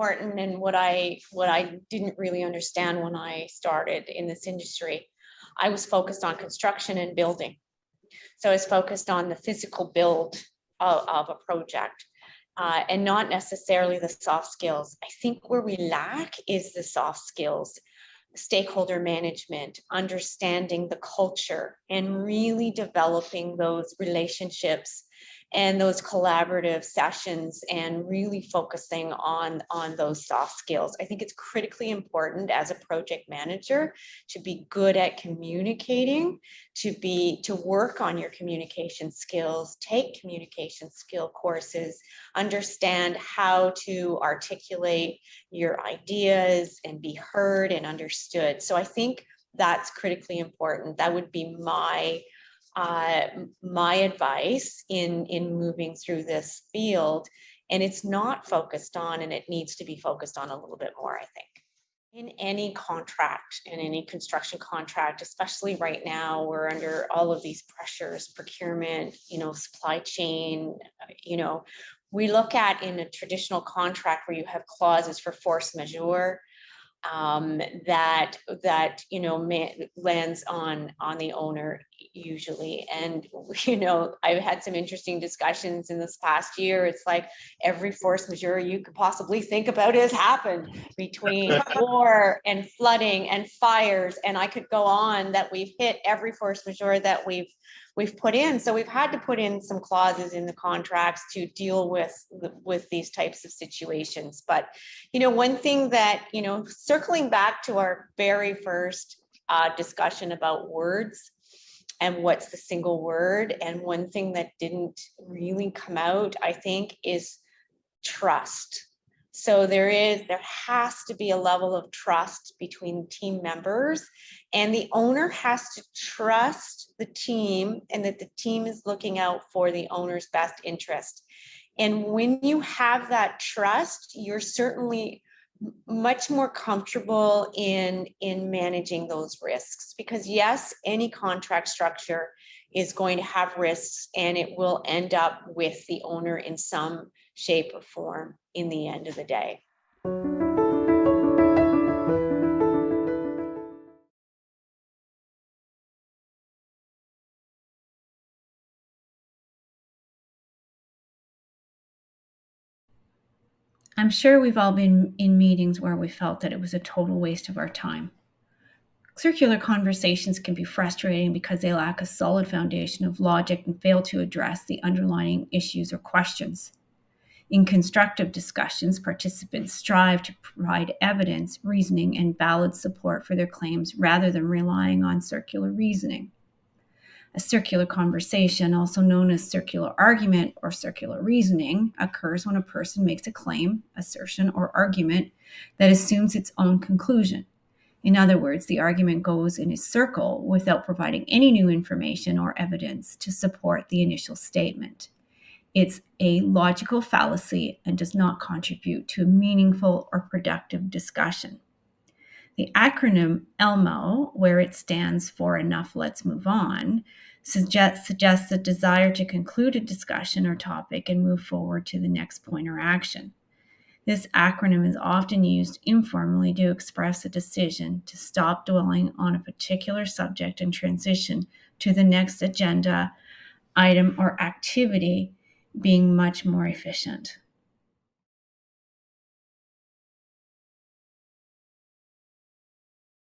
Important, and what I didn't really understand when I started in this industry. I was focused on construction and building. So I was focused on the physical build of a project, and not necessarily the soft skills. I think where we lack is the soft skills, stakeholder management, understanding the culture, and really developing those relationships and those collaborative sessions, and really focusing on those soft skills. I think it's critically important as a project manager to be good at communicating, to work on your communication skills, take communication skill courses, understand how to articulate your ideas and be heard and understood. So I think that's critically important. That would be my advice in moving through this field. And it's not focused on, and it needs to be focused on a little bit more, I think. In any contract, in any construction contract, especially right now, we're under all of these pressures, procurement, supply chain, we look at in a traditional contract where you have clauses for force majeure, that lands on the owner usually. And I've had some interesting discussions in this past year. It's like every force majeure you could possibly think about has happened, between war and flooding and fires, and I could go on, that we've hit every force majeure that we've put in. So we've had to put in some clauses in the contracts to deal with these types of situations. But one thing that, circling back to our very first discussion about words and what's the single word, and one thing that didn't really come out, I think, is trust. So there has to be a level of trust between team members, and the owner has to trust the team, and that the team is looking out for the owner's best interest. And when you have that trust, you're certainly much more comfortable in managing those risks, because yes, any contract structure is going to have risks, and it will end up with the owner in some shape or form in the end of the day. I'm sure we've all been in meetings where we felt that it was a total waste of our time. Circular conversations can be frustrating because they lack a solid foundation of logic and fail to address the underlying issues or questions. In constructive discussions, participants strive to provide evidence, reasoning, and valid support for their claims rather than relying on circular reasoning. A circular conversation, also known as circular argument or circular reasoning, occurs when a person makes a claim, assertion, or argument that assumes its own conclusion. In other words, the argument goes in a circle without providing any new information or evidence to support the initial statement. It's a logical fallacy and does not contribute to a meaningful or productive discussion. The acronym ELMO, where it stands for Enough, Let's Move On, suggests a desire to conclude a discussion or topic and move forward to the next point or action. This acronym is often used informally to express a decision to stop dwelling on a particular subject and transition to the next agenda item or activity, being much more efficient.